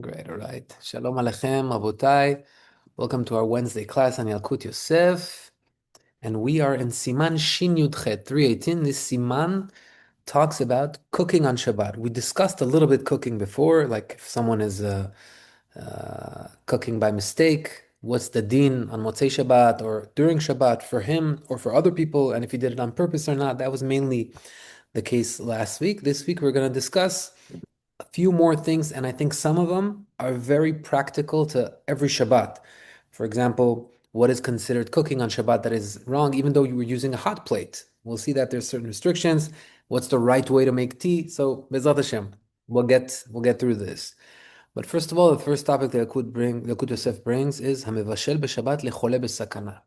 Great, all right. Shalom Aleichem, Rabotai. Welcome to our Wednesday class on Yalkut Yosef. And we are in Siman Shin Yud Chet 318. This Siman talks about cooking on Shabbat. We discussed a little bit cooking before, like if someone is cooking by mistake, what's the din on Motzei Shabbat or during Shabbat for him or for other people, and if he did it on purpose or not. That was mainly the case last week. This week we're going to discuss a few more things, and I think some of them are very practical to every Shabbat. For example, what is considered cooking on Shabbat that is wrong, even though you were using a hot plate? We'll see that there's certain restrictions. What's the right way to make tea? So, Bezat Hashem, we'll get through this. But first of all, the first topic that Yalkut Yosef brings is Hamevashel b'Shabbat lechole b'sakana.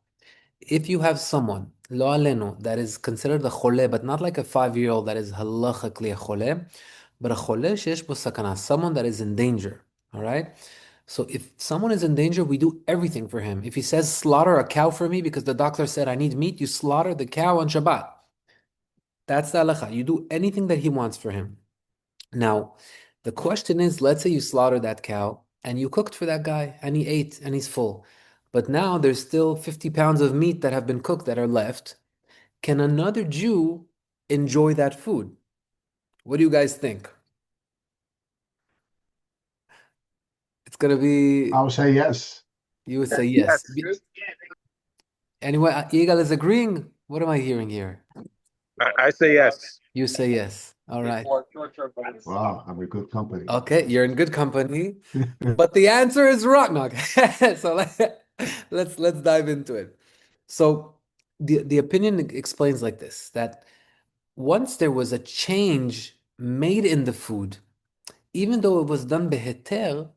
If you have someone, lo alenu, that is considered a chole, but not like a 5-year-old that is halachically a chole, but a chole sheyesh bo sakana, someone that is in danger, all right? So if someone is in danger, we do everything for him. If he says, slaughter a cow for me because the doctor said I need meat, you slaughter the cow on Shabbat. That's the halacha. You do anything that he wants for him. Now, the question is, let's say you slaughter that cow and you cooked for that guy and he ate and he's full. But now there's still 50 pounds of meat that have been cooked that are left. Can another Jew enjoy that food? What do you guys think? It's gonna be, I'll say yes. you would say Yes. yes. Anyway, Yigal is agreeing. What am I hearing here? I say yes. You say yes. All right. Wow, I'm in good company. Okay, you're in good company, but the answer is wrong. No, okay. So let's dive into it. So the opinion explains like this, that once there was a change made in the food, even though it was done beheter,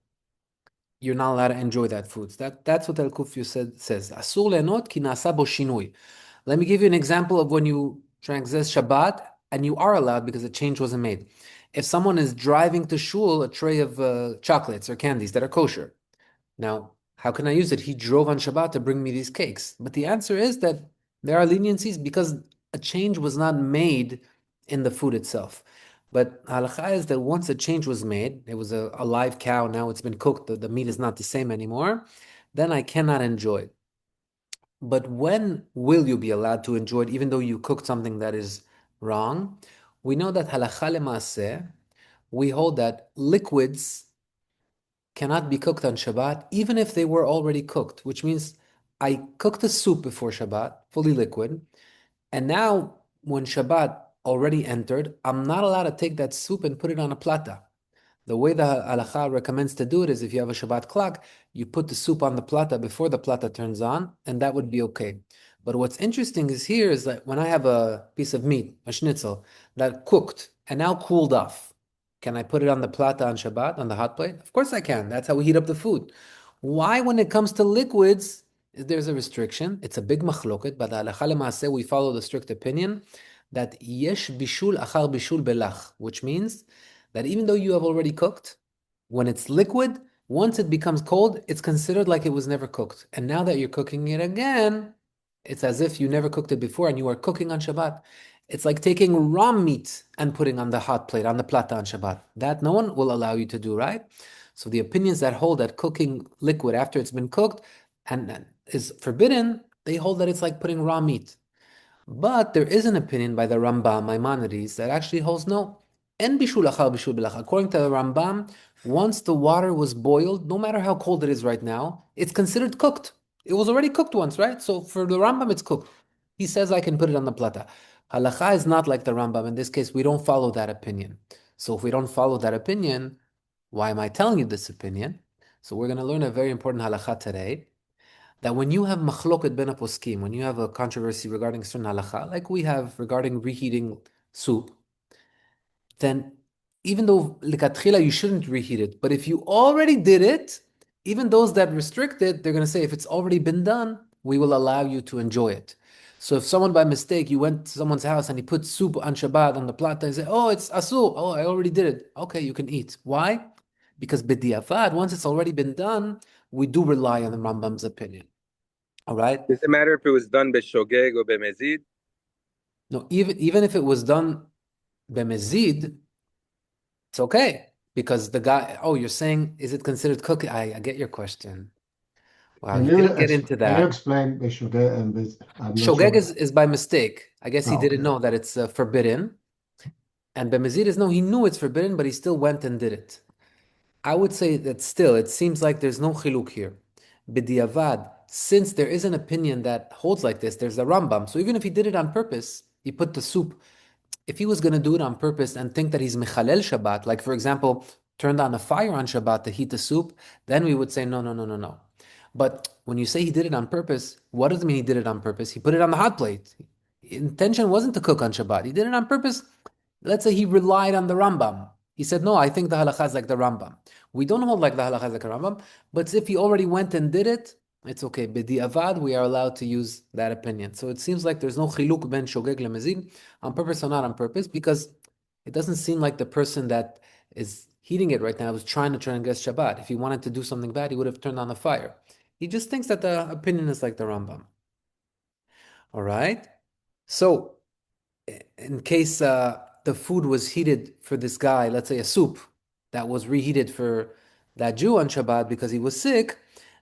you're not allowed to enjoy that food. That's what Yalkut Yosef says. Asur le'enot ki na'asa bo shinui. Let me give you an example of when you transgress Shabbat, and you are allowed because a change wasn't made. If someone is driving to shul a tray of chocolates or candies that are kosher, now, how can I use it? He drove on Shabbat to bring me these cakes. But the answer is that there are leniencies because a change was not made in the food itself. But halakha is that once a change was made, it was a live cow, now it's been cooked, the meat is not the same anymore, then I cannot enjoy it. But when will you be allowed to enjoy it, even though you cooked something that is wrong? We know that halakha lemaseh, we hold that liquids cannot be cooked on Shabbat, even if they were already cooked, which means I cooked the soup before Shabbat, fully liquid, and now when Shabbat already entered, I'm not allowed to take that soup and put it on a plata. The way the halacha recommends to do it is if you have a Shabbat clock, you put the soup on the plata before the plata turns on, and that would be okay. But what's interesting is here is that when I have a piece of meat, a schnitzel, that cooked and now cooled off, can I put it on the plata on Shabbat, on the hot plate? Of course I can. That's how we heat up the food. Why, when it comes to liquids, there's a restriction? It's a big machloket, but halacha lema'aseh, we follow the strict opinion that yesh bishul achar bishul belach, which means that even though you have already cooked, when it's liquid, once it becomes cold, it's considered like it was never cooked. And now that you're cooking it again, it's as if you never cooked it before and you are cooking on Shabbat. It's like taking raw meat and putting on the hot plate, on the plata on Shabbat. That no one will allow you to do, right? So the opinions that hold that cooking liquid after it's been cooked and is forbidden, they hold that it's like putting raw meat. But there is an opinion by the Rambam, Maimonides, that actually holds no. En bishul achar bishul belach. According to the Rambam, once the water was boiled, no matter how cold it is right now, it's considered cooked. It was already cooked once, right? So for the Rambam, it's cooked. He says I can put it on the plata. Halacha is not like the Rambam. In this case, we don't follow that opinion. So if we don't follow that opinion, why am I telling you this opinion? So we're going to learn a very important halacha today, that when you have machloket ben poskim, when you have a controversy regarding certain halacha, like we have regarding reheating soup, then even though likatchila you shouldn't reheat it, but if you already did it, even those that restrict it, they're going to say if it's already been done, we will allow you to enjoy it. So if someone by mistake, you went to someone's house and he put soup on Shabbat on the plata and say, oh, it's asur, oh, I already did it. Okay, you can eat. Why? Because b'diavad, once it's already been done, we do rely on the Rambam's opinion. All right? Does it matter if it was done b'shogeg or b'mezid? No, even if it was done b'mezid, it's okay because the guy, oh, you're saying, is it considered cooking? I get your question. Wow, Can you you didn't get into can you that. explain Bishogeg and I'm not Shogeg sure. is by mistake. I guess he Oh, didn't okay. know that it's forbidden. And Bemazid is no, he knew it's forbidden, but he still went and did it. I would say that still, it seems like there's no chiluk here. B'diavad, since there is an opinion that holds like this, there's a Rambam. So even if he did it on purpose, he put the soup. If he was going to do it on purpose and think that he's mechalel Shabbat, like for example, turned on a fire on Shabbat to heat the soup, then we would say no, no, no, no, no. But when you say he did it on purpose, what does it mean he did it on purpose? He put it on the hot plate. Intention wasn't to cook on Shabbat. He did it on purpose. Let's say he relied on the Rambam. He said, no, I think the halacha is like the Rambam. We don't hold like the halacha is like a Rambam, but if he already went and did it, it's okay. B'di'avad, we are allowed to use that opinion. So it seems like there's no chiluk ben shogeg lemezid, on purpose or not on purpose, because it doesn't seem like the person that is heating it right now is trying to transgress Shabbat. If he wanted to do something bad, he would have turned on the fire. He just thinks that the opinion is like the Rambam. All right? So in case the food was heated for this guy, let's say a soup that was reheated for that Jew on Shabbat because he was sick,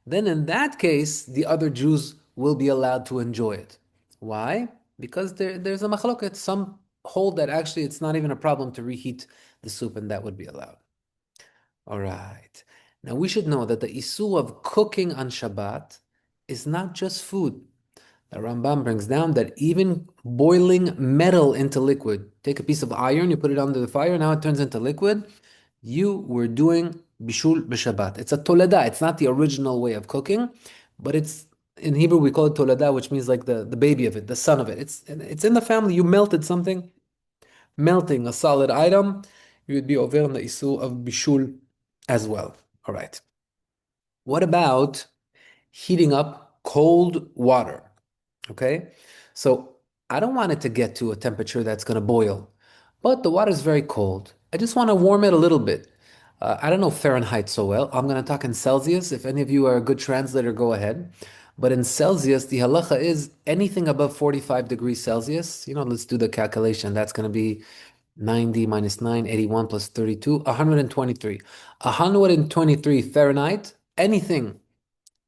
then in that case, the other Jews will be allowed to enjoy it. Why? Because there's a machloket. Some hold that actually it's not even a problem to reheat the soup and that would be allowed. All right. Now we should know that the issue of cooking on Shabbat is not just food. The Rambam brings down that even boiling metal into liquid, take a piece of iron, you put it under the fire, now it turns into liquid, you were doing bishul b'Shabbat. It's a toleda. It's not the original way of cooking, but it's in Hebrew we call it toleda, which means like the baby of it, the son of it. It's in the family. You melted something, melting a solid item, you would be over on the issue of bishul as well. All right. What about heating up cold water? Okay, so I don't want it to get to a temperature that's going to boil, but the water is very cold. I just want to warm it a little bit. I don't know Fahrenheit so well. I'm going to talk in Celsius. If any of you are a good translator, go ahead. But in Celsius, the halacha is anything above 45 degrees Celsius. Let's do the calculation. That's going to be 90 minus 9, 81 plus 32, 123. 123 Fahrenheit, anything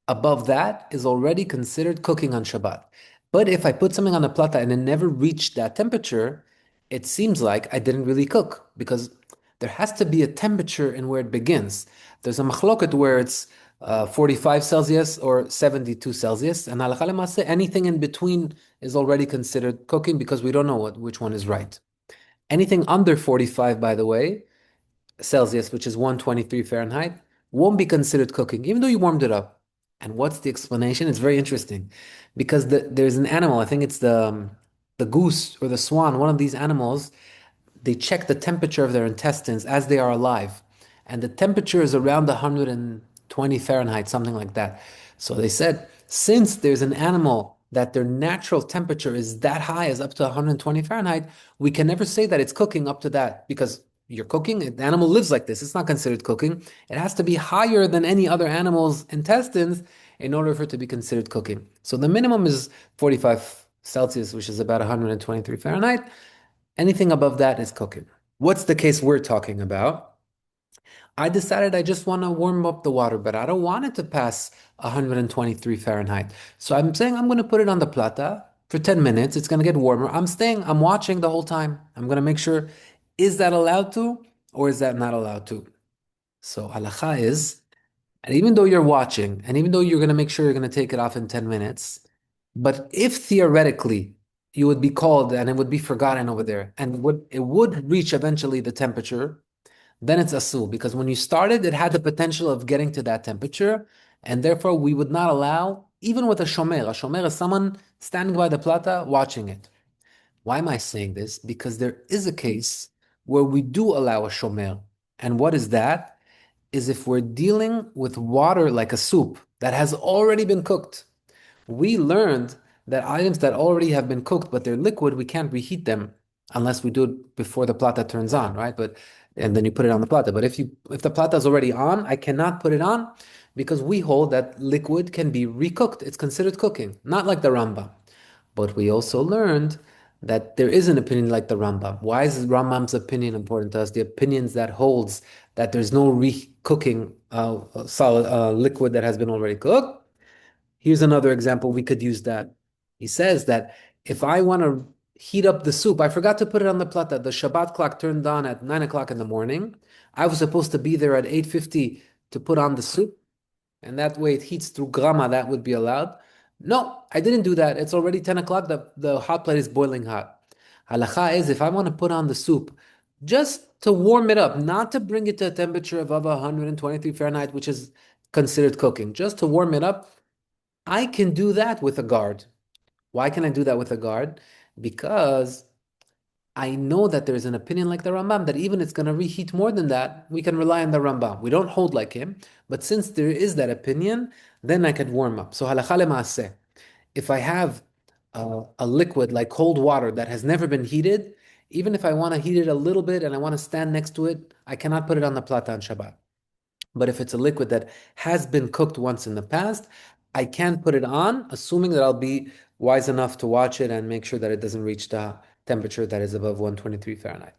above that is already considered cooking on Shabbat. But if I put something on the plata and it never reached that temperature, it seems like I didn't really cook because there has to be a temperature in where it begins. There's a machloket where it's 45 Celsius or 72 Celsius, and halakha l'maaseh, anything in between is already considered cooking because we don't know which one is right. Anything under 45, by the way, Celsius, which is 123 Fahrenheit, won't be considered cooking, even though you warmed it up. And what's the explanation? It's very interesting because there's an animal, I think it's the goose or the swan, one of these animals, they check the temperature of their intestines as they are alive. And the temperature is around 120 Fahrenheit, something like that. So they said, since there's an animal that their natural temperature is that high as up to 120 Fahrenheit, we can never say that it's cooking up to that because you're cooking, the animal lives like this. It's not considered cooking. It has to be higher than any other animal's intestines in order for it to be considered cooking. So the minimum is 45 Celsius, which is about 123 Fahrenheit. Anything above that is cooking. What's the case we're talking about? I decided I just want to warm up the water, but I don't want it to pass 123 Fahrenheit. So I'm saying I'm going to put it on the plata for 10 minutes. It's going to get warmer. I'm watching the whole time. I'm going to make sure, is that allowed to or is that not allowed to? So halacha is, and even though you're watching, and even though you're going to make sure you're going to take it off in 10 minutes, but if theoretically you would be called and it would be forgotten over there, and it would reach eventually the temperature, then it's asul, because when you started, it had the potential of getting to that temperature, and therefore we would not allow, even with a shomer. A shomer is someone standing by the plata watching it. Why am I saying this? Because there is a case where we do allow a shomer. And what is that? Is if we're dealing with water like a soup that has already been cooked. We learned that items that already have been cooked, but they're liquid, we can't reheat them unless we do it before the plata turns on, right? And then you put it on the plata. But if the plata is already on, I cannot put it on because we hold that liquid can be recooked. It's considered cooking, not like the Rambam. But we also learned that there is an opinion like the Rambam. Why is Rambam's opinion important to us? The opinions that holds that there's no re-cooking solid liquid that has been already cooked. Here's another example. We could use that. He says that if I want to heat up the soup, I forgot to put it on the plata. The Shabbat clock turned on at 9 o'clock in the morning. I was supposed to be there at 8:50 to put on the soup, and that way it heats through grama. That would be allowed. No, I didn't do that. It's already 10 o'clock. The hot plate is boiling hot. Halacha is if I want to put on the soup just to warm it up, not to bring it to a temperature above 123 Fahrenheit, which is considered cooking, just to warm it up, I can do that with a guard. Why can I do that with a guard? Because I know that there's an opinion like the Rambam that even it's going to reheat more than that, we can rely on the Rambam. We don't hold like him, but since there is that opinion, then I could warm up. So halacha lemaaseh, if I have a liquid like cold water that has never been heated, even if I want to heat it a little bit and I want to stand next to it, I cannot put it on the plata on Shabbat. But if it's a liquid that has been cooked once in the past, I can put it on, assuming that I'll be wise enough to watch it and make sure that it doesn't reach the temperature that is above 123 Fahrenheit.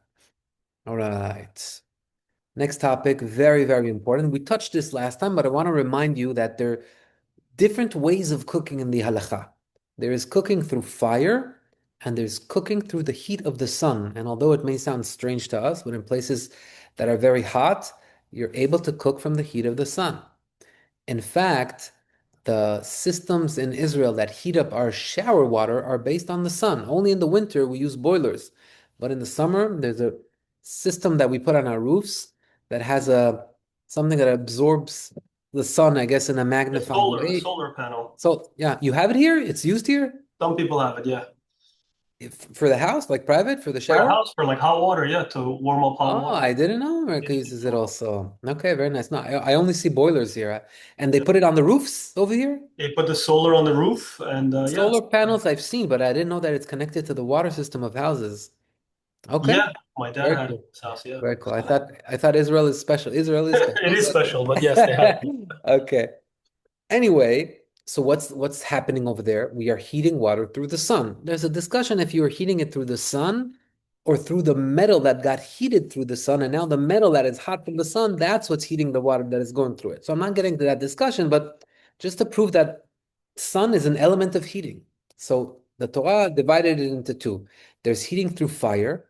All right. Next topic, very, very important. We touched this last time, but I want to remind you that there are different ways of cooking in the halacha. There is cooking through fire, and there's cooking through the heat of the sun. And although it may sound strange to us, but in places that are very hot, you're able to cook from the heat of the sun. In fact, the systems in Israel that heat up our shower water are based on the sun. Only in the winter we use boilers. But in the summer, there's a system that we put on our roofs that has something that absorbs the sun, I guess, in a magnifying way. Solar panel. So yeah, you have it here? It's used here? Some people have it, yeah. For the house, like private, for the For the shower? house, for like hot water, yeah, to warm up hot Oh, water. I didn't know America uses it also. Okay, very nice. No, I only see boilers here. And they put it on the roofs over here? They put the solar on the roof, and yeah, Solar panels I've seen, but I didn't know that it's connected to the water system of houses. Okay, yeah, my dad very had it in cool. his house, yeah. Very cool. I thought Israel is special. Israel is It is special. special, but yes, they have it. Okay. Anyway, so what's happening over there? We are heating water through the sun. There's a discussion if you are heating it through the sun or through the metal that got heated through the sun, and now the metal that is hot from the sun, that's what's heating the water that is going through it. So I'm not getting to that discussion, but just to prove that sun is an element of heating. So the Torah divided it into two. There's heating through fire,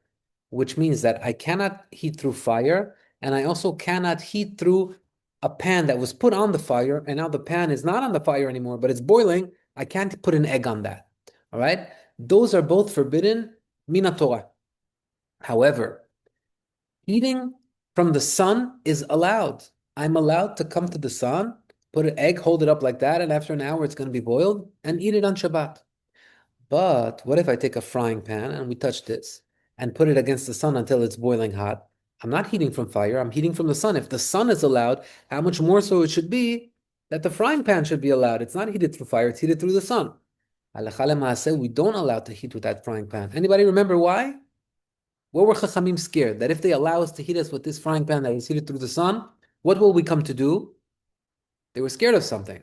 which means that I cannot heat through fire, and I also cannot heat through a pan that was put on the fire, and now the pan is not on the fire anymore, but it's boiling. I can't put an egg on that. All right? Those are both forbidden mina Torah. However, eating from the sun is allowed. I'm allowed to come to the sun, put an egg, hold it up like that, and after an hour it's going to be boiled, and eat it on Shabbat. But what if I take a frying pan, and we touch this, and put it against the sun until it's boiling hot? I'm not heating from fire, I'm heating from the sun. If the sun is allowed, how much more so it should be that the frying pan should be allowed. It's not heated through fire, it's heated through the sun. Halacha lemaaseh, we don't allow to heat with that frying pan. Anybody remember why? What were Chachamim scared? That if they allow us to heat us with this frying pan that is heated through the sun, what will we come to do? They were scared of something.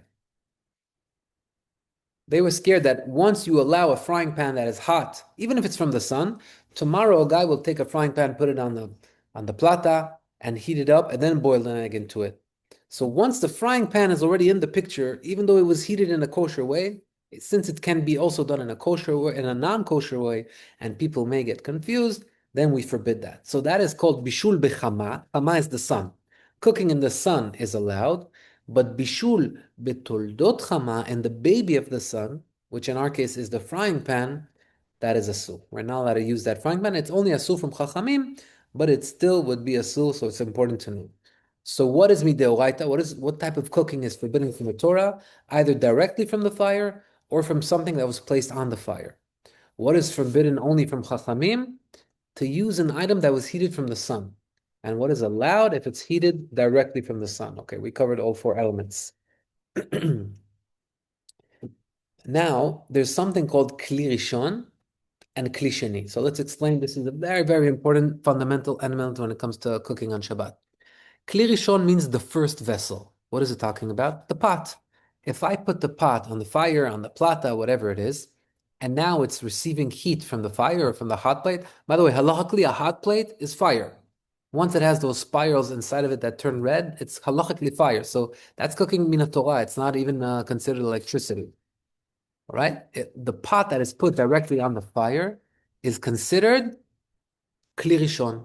They were scared that once you allow a frying pan that is hot, even if it's from the sun, tomorrow a guy will take a frying pan, put it on the plata, and heat it up, and then boil an egg into it. So once the frying pan is already in the picture, even though it was heated in a kosher way, since it can be also done in a kosher way, in a non-kosher way, and people may get confused, then we forbid that. So that is called bishul bechama. Chama is the sun. Cooking in the sun is allowed, but bishul betoldot chama, and the baby of the sun, which in our case is the frying pan, that is asur. We're not allowed to use that frying pan. It's only asur from chachamim, but it still would be asur, so it's important to know. So what is mideoraita? What type of cooking is forbidden from the Torah? Either directly from the fire or from something that was placed on the fire. What is forbidden only from chachamim? To use an item that was heated from the sun. And what is allowed if it's heated directly from the sun? Okay, we covered all four elements. Now, there's something called kli rishon and kli sheni. So let's explain. This is a very, very important fundamental element when it comes to cooking on Shabbat. Kli rishon means the first vessel. What is it talking about? The pot. If I put the pot on the fire, on the plata, whatever it is, and now it's receiving heat from the fire or from the hot plate. By the way, halachically, a hot plate is fire. Once it has those spirals inside of it that turn red, it's halachically fire. So that's cooking min Torah. It's not even considered electricity. All right? The pot that is put directly on the fire is considered kli rishon.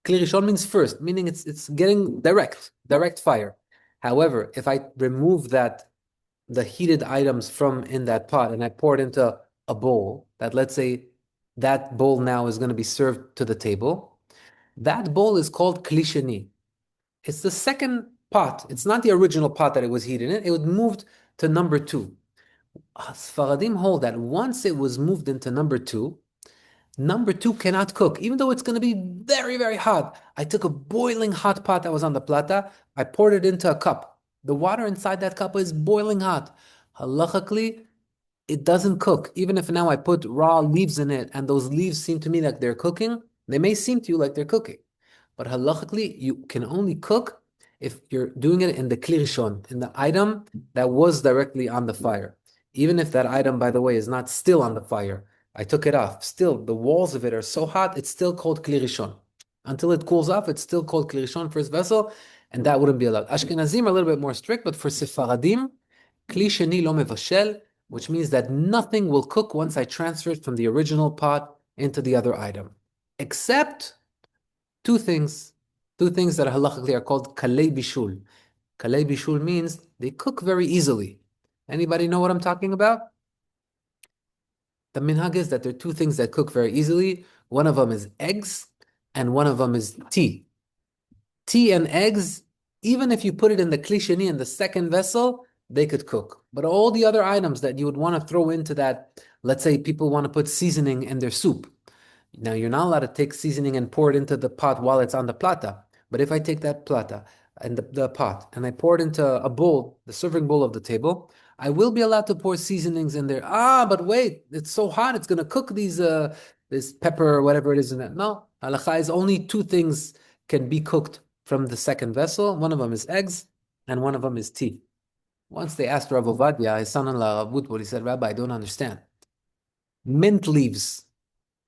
Kli rishon means first, meaning it's getting direct fire. However, if I remove the heated items from in that pot and I pour it into a bowl, that let's say that bowl now is going to be served to the table, that bowl is called kli sheni. It's the second pot. It's not the original pot that it was heated in. It was moved to number 2. Sfaradim hold that once it was moved into number two cannot cook, even though it's going to be very, very hot. I took a boiling hot pot that was on the plata, I poured it into a cup. The water inside that cup is boiling hot. Halachically, it doesn't cook. Even if now I put raw leaves in it and those leaves seem to me like they're cooking, they may seem to you like they're cooking. But halachically, you can only cook if you're doing it in the kli rishon, in the item that was directly on the fire. Even if that item, by the way, is not still on the fire, I took it off. Still, the walls of it are so hot, it's still called kli rishon. Until it cools off, it's still called kli rishon, first vessel, and that wouldn't be allowed. Ashkenazim are a little bit more strict, but for Sephardim, kli sheni lo mevashel, which means that nothing will cook once I transfer it from the original pot into the other item, except two things that halachically are called kalei bishul. Kalei bishul means they cook very easily. Anybody know what I'm talking about? The minhag is that there are two things that cook very easily. One of them is eggs, and one of them is tea. Tea and eggs, even if you put it in the kli sheni in the second vessel, they could cook. But all the other items that you would want to throw into that, let's say people want to put seasoning in their soup. Now, you're not allowed to take seasoning and pour it into the pot while it's on the plata. But if I take that plata and the pot and I pour it into a bowl, the serving bowl of the table, I will be allowed to pour seasonings in there. But wait, it's so hot, it's going to cook this pepper or whatever it is in it. No, halacha is only two things can be cooked from the second vessel. One of them is eggs and one of them is tea. Once they asked Rav Ovadia, his son-in-law, Rav Butbol, he said, Rabbi, I don't understand. Mint leaves,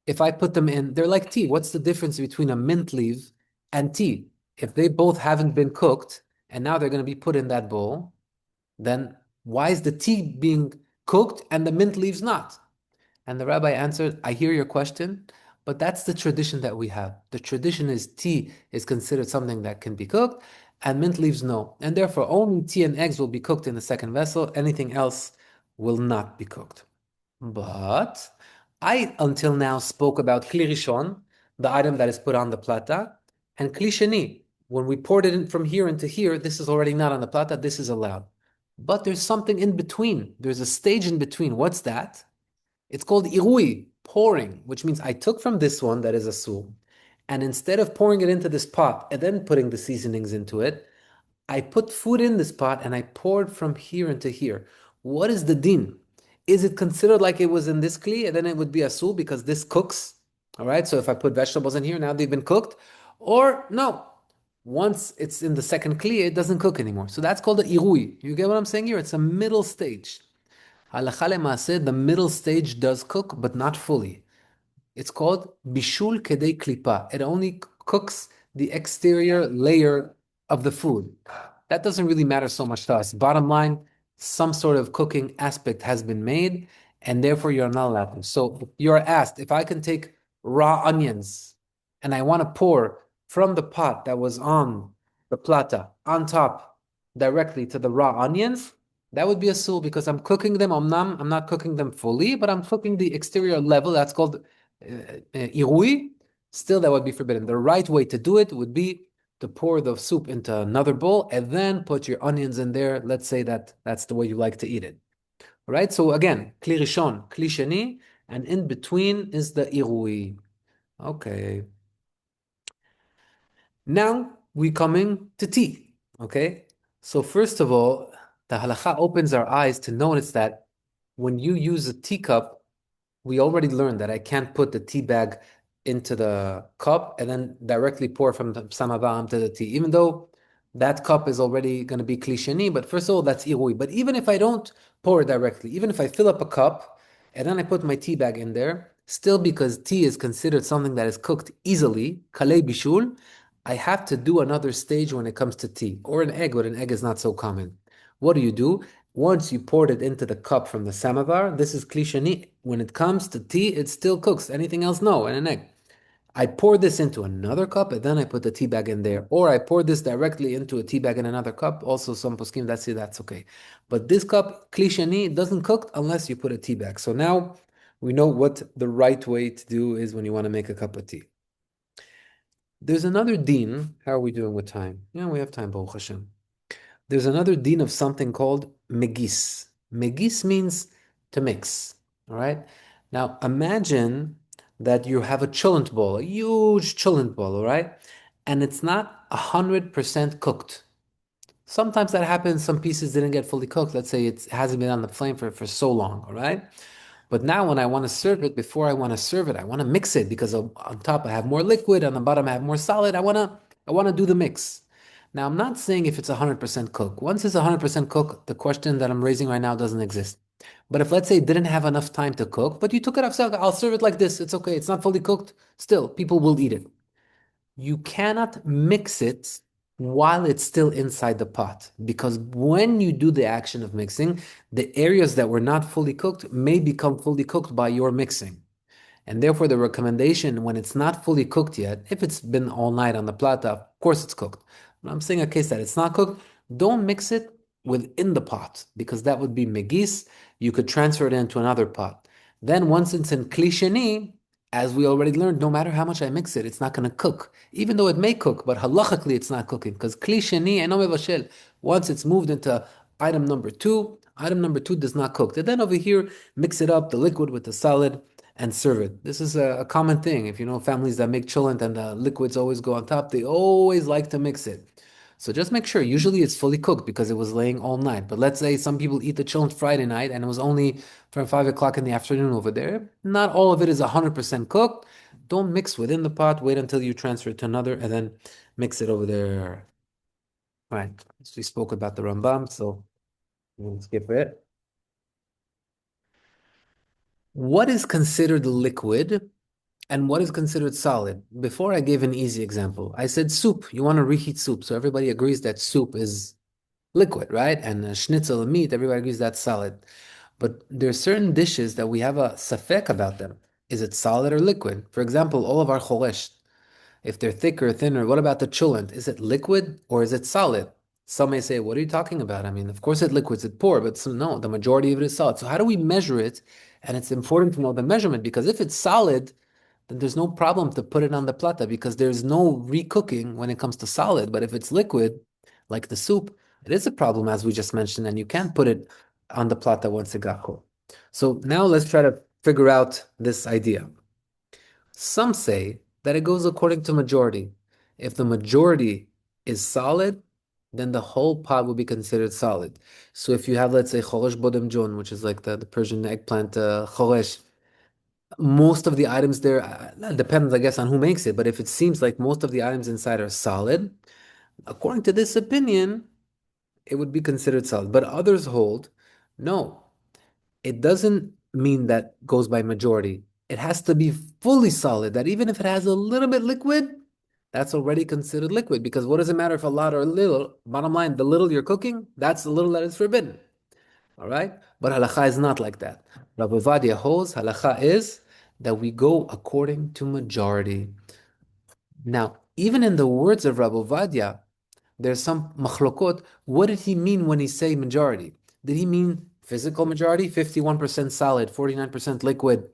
if I put them in, they're like tea. What's the difference between a mint leaf and tea? If they both haven't been cooked and now they're going to be put in that bowl, then why is the tea being cooked and the mint leaves not? And the rabbi answered, I hear your question, but that's the tradition that we have. The tradition is tea is considered something that can be cooked and mint leaves no. And therefore only tea and eggs will be cooked in the second vessel. Anything else will not be cooked. But I, until now, spoke about kli rishon, the item that is put on the plata, and kli sheni. When we poured it in from here into here, this is already not on the plata, this is allowed. But there's something in between. There's a stage in between. What's that? It's called irui, pouring, which means I took from this one that is asur, and instead of pouring it into this pot and then putting the seasonings into it, I put food in this pot and I poured from here into here. What is the din? Is it considered like it was in this kli and then it would be asur because this cooks? All right, so if I put vegetables in here, now they've been cooked. Or no, once it's in the second kli, it doesn't cook anymore. So that's called the irui. You get what I'm saying here? It's a middle stage. Halacha lemaseh, the middle stage does cook, but not fully. It's called bishul kedei klipa. It only cooks the exterior layer of the food. That doesn't really matter so much to us. Bottom line, some sort of cooking aspect has been made, and therefore you're not allowed to. So you're asked if I can take raw onions and I want to pour from the pot that was on the plata on top directly to the raw onions, that would be a sul because I'm cooking them. I'm not cooking them fully, but I'm cooking the exterior level. That's called irui. Still, that would be forbidden. The right way to do it would be to pour the soup into another bowl and then put your onions in there. Let's say that's the way you like to eat it. All right? So again, kli rishon, kli sheni, and in between is the irui. Okay. Now we coming to tea. Okay? So first of all, the halacha opens our eyes to notice that when you use a teacup, we already learned that I can't put the tea bag into the cup and then directly pour from the samavam to the tea, even though that cup is already going to be kli sheni, but first of all, that's irui. But even if I don't pour it directly, even if I fill up a cup and then I put my tea bag in there, still because tea is considered something that is cooked easily, kalei bishul, I have to do another stage when it comes to tea, or an egg, but an egg is not so common. What do? Once you poured it into the cup from the samovar, this is klishani. When it comes to tea, it still cooks. Anything else, no, and an egg. I pour this into another cup and then I put the tea bag in there. Or I pour this directly into a tea bag in another cup. Also, some poskim that say that's okay. But this cup, klishani, doesn't cook unless you put a tea bag. So now we know what the right way to do is when you want to make a cup of tea. There's another deen. How are we doing with time? Yeah, we have time, Baruch Hashem. There's another deen of something called megis. Megis means to mix. All right. Now imagine that you have a cholent bowl, a huge cholent bowl, all right, and it's not 100% cooked. Sometimes that happens. Some pieces didn't get fully cooked. Let's say it hasn't been on the flame for so long, all right. But now when I want to serve it, before I want to serve it, I want to mix it because on top I have more liquid, on the bottom I have more solid. I want to do the mix. Now I'm not saying if it's 100% cooked. Once it's 100% cooked, the question that I'm raising right now doesn't exist. But if let's say it didn't have enough time to cook, but you took it off, so I'll serve it like this. It's okay. It's not fully cooked. Still, people will eat it. You cannot mix it while it's still inside the pot, because when you do the action of mixing, the areas that were not fully cooked may become fully cooked by your mixing. And therefore, the recommendation when it's not fully cooked yet, if it's been all night on the plata, of course it's cooked. But I'm saying a case that it's not cooked, don't mix it within the pot, because that would be megis. You could transfer it into another pot. Then once it's in klishani, as we already learned, no matter how much I mix it, it's not going to cook. Even though it may cook, but halachically it's not cooking. Because klishani and mevashel, once it's moved into item number two does not cook. And then over here, mix it up, the liquid with the solid, and serve it. This is a common thing. If you know families that make cholent and the liquids always go on top, they always like to mix it. So just make sure. Usually it's fully cooked because it was laying all night. But let's say some people eat the cholent Friday night and it was only from 5 o'clock in the afternoon over there. Not all of it is 100% cooked. Don't mix within the pot. Wait until you transfer it to another and then mix it over there. All right. So we spoke about the Rambam, so we'll skip it. What is considered liquid and what is considered solid? Before I gave an easy example, I said soup. You want to reheat soup. So everybody agrees that soup is liquid, right? And a schnitzel of meat, everybody agrees that's solid. But there are certain dishes that we have a safek about them. Is it solid or liquid? For example, all of our cholesh, if they're thicker or thinner, what about the cholent? Is it liquid or is it solid? Some may say, what are you talking about? I mean, of course it liquids, it pour, but no, the majority of it is solid. So how do we measure it? And it's important to know the measurement, because if it's solid, then there's no problem to put it on the plata because there's no recooking when it comes to solid. But if it's liquid, like the soup, it is a problem, as we just mentioned, and you can't put it on the plata once it got cold. So now let's try to figure out this idea. Some say that it goes according to majority. If the majority is solid, then the whole pot will be considered solid. So if you have, let's say, cholesh bodem jon, which is like the Persian eggplant cholesh, most of the items there, depends, I guess, on who makes it, but if it seems like most of the items inside are solid, according to this opinion, it would be considered solid. But others hold, no, it doesn't mean that goes by majority. It has to be fully solid, that even if it has a little bit liquid, that's already considered liquid. Because what does it matter if a lot or a little? Bottom line, the little you're cooking, that's the little that is forbidden. All right? But halacha is not like that. Rabbi Vadia holds, halacha is that we go according to majority. Now, even in the words of Rabbi Vadia, there's some machlokot. What did he mean when he say majority? Did he mean physical majority, 51% solid, 49% liquid?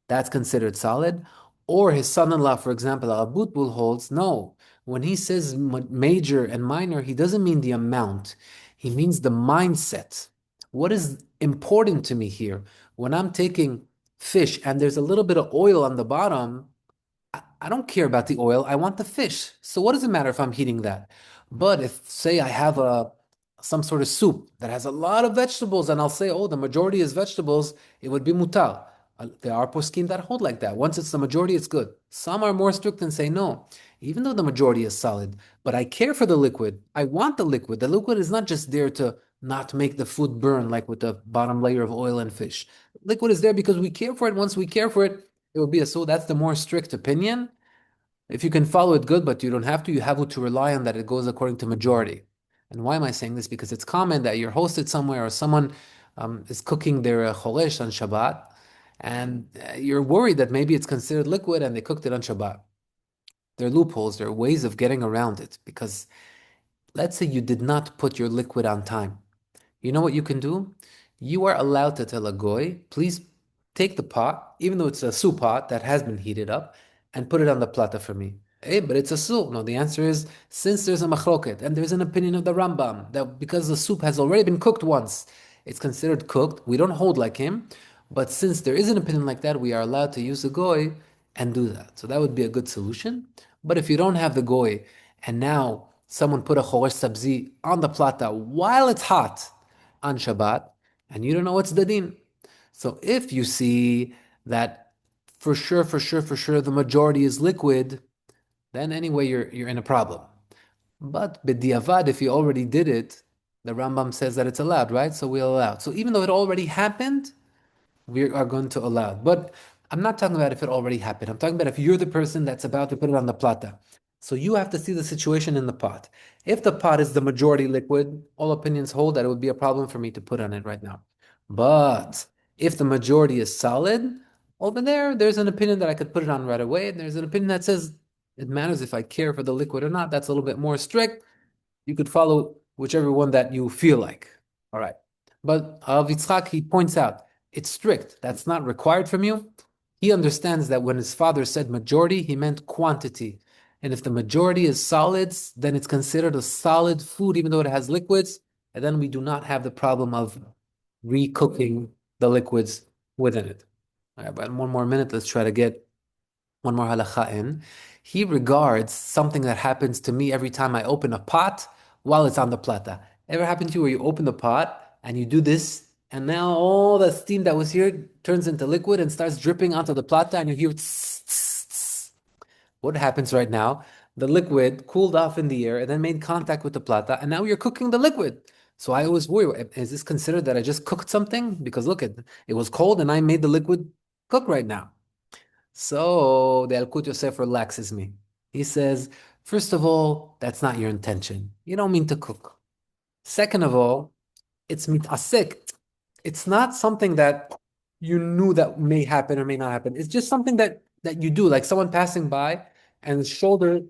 That's considered solid. Or his son-in-law, for example, Abutbul holds, no. When he says major and minor, he doesn't mean the amount. He means the mindset. What is important to me here? When I'm taking fish and there's a little bit of oil on the bottom, I don't care about the oil. I want the fish. So what does it matter if I'm heating that? But if, say, I have some sort of soup that has a lot of vegetables, and I'll say, oh, the majority is vegetables, it would be mutar. There are poskim that hold like that. Once it's the majority, it's good. Some are more strict and say no, even though the majority is solid. But I care for the liquid. I want the liquid. The liquid is not just there to not make the food burn like with the bottom layer of oil and fish. Liquid is there because we care for it. Once we care for it, it will be a so. That's the more strict opinion. If you can follow it, good, but you don't have to. You have to rely on that it goes according to majority. And why am I saying this? Because it's common that you're hosted somewhere or someone is cooking their cholesh on Shabbat, and you're worried that maybe it's considered liquid and they cooked it on Shabbat. There are loopholes, there are ways of getting around it. Because let's say you did not put your liquid on time. You know what you can do? You are allowed to tell a goy, please take the pot, even though it's a soup pot that has been heated up, and put it on the plata for me. Hey, but it's a soup. No, the answer is, since there's a machloket, and there's an opinion of the Rambam, that because the soup has already been cooked once, it's considered cooked. We don't hold like him, but since there is an opinion like that, we are allowed to use a goy and do that. So that would be a good solution. But if you don't have the goy, and now someone put a choresh sabzi on the plata while it's hot on Shabbat, and you don't know what's the din. So if you see that for sure, the majority is liquid, then anyway, you're in a problem. But b'diavad, if you already did it, the Rambam says that it's allowed, right? So we'll allow it. So even though it already happened, we are going to allow it. But I'm not talking about if it already happened. I'm talking about if you're the person that's about to put it on the plata. So you have to see the situation in the pot. If the pot is the majority liquid, all opinions hold that it would be a problem for me to put on it right now. But if the majority is solid, over there's an opinion that I could put it on right away. And there's an opinion that says it matters if I care for the liquid or not. That's a little bit more strict. You could follow whichever one that you feel like. All right. But Yitzchak, he points out, it's strict. That's not required from you. He understands that when his father said majority, he meant quantity. And if the majority is solids, then it's considered a solid food, even though it has liquids. And then we do not have the problem of recooking the liquids within it. All right, but one more minute. Let's try to get one more halakha in. He regards something that happens to me every time I open a pot while it's on the plata. Ever happened to you where you open the pot and you do this, and now all the steam that was here turns into liquid and starts dripping onto the plata, and you hear tss, tss, tss. What happens right now? The liquid cooled off in the air and then made contact with the plata, and now you're cooking the liquid. So I always worry, is this considered that I just cooked something? Because look, it was cold and I made the liquid cook right now. So the Yalkut Yosef relaxes me. He says, first of all, that's not your intention. You don't mean to cook. Second of all, it's mitasek. It's not something that you knew that may happen or may not happen. It's just something that you do, like someone passing by and his shoulder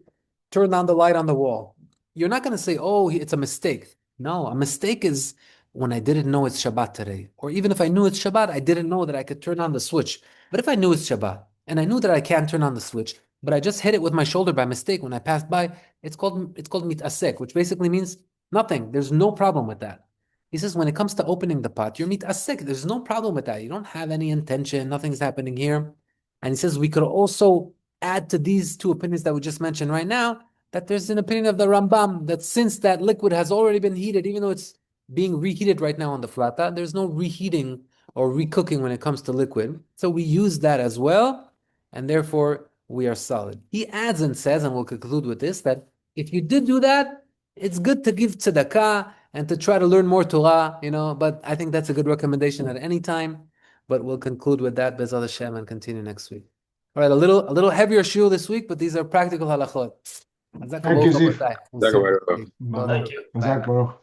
turned on the light on the wall. You're not going to say, oh, it's a mistake. No, a mistake is when I didn't know it's Shabbat today. Or even if I knew it's Shabbat, I didn't know that I could turn on the switch. But if I knew it's Shabbat and I knew that I can't turn on the switch, but I just hit it with my shoulder by mistake when I passed by, it's called mitasek, which basically means nothing. There's no problem with that. He says when it comes to opening the pot, you're mitasek. There's no problem with that. You don't have any intention. Nothing's happening here. And he says we could also add to these two opinions that we just mentioned right now that there's an opinion of the Rambam that since that liquid has already been heated, even though it's being reheated right now on the flata, there's no reheating or recooking when it comes to liquid. So we use that as well, and therefore we are solid. He adds and says, and we'll conclude with this, that if you did do that, it's good to give tzedakah and to try to learn more Torah, but I think that's a good recommendation at any time. But we'll conclude with that, Bezat Hashem, and continue next week. All right, a little heavier shiur this week, but these are practical halachot. Thank you, Ziv. Thank you. Baruch.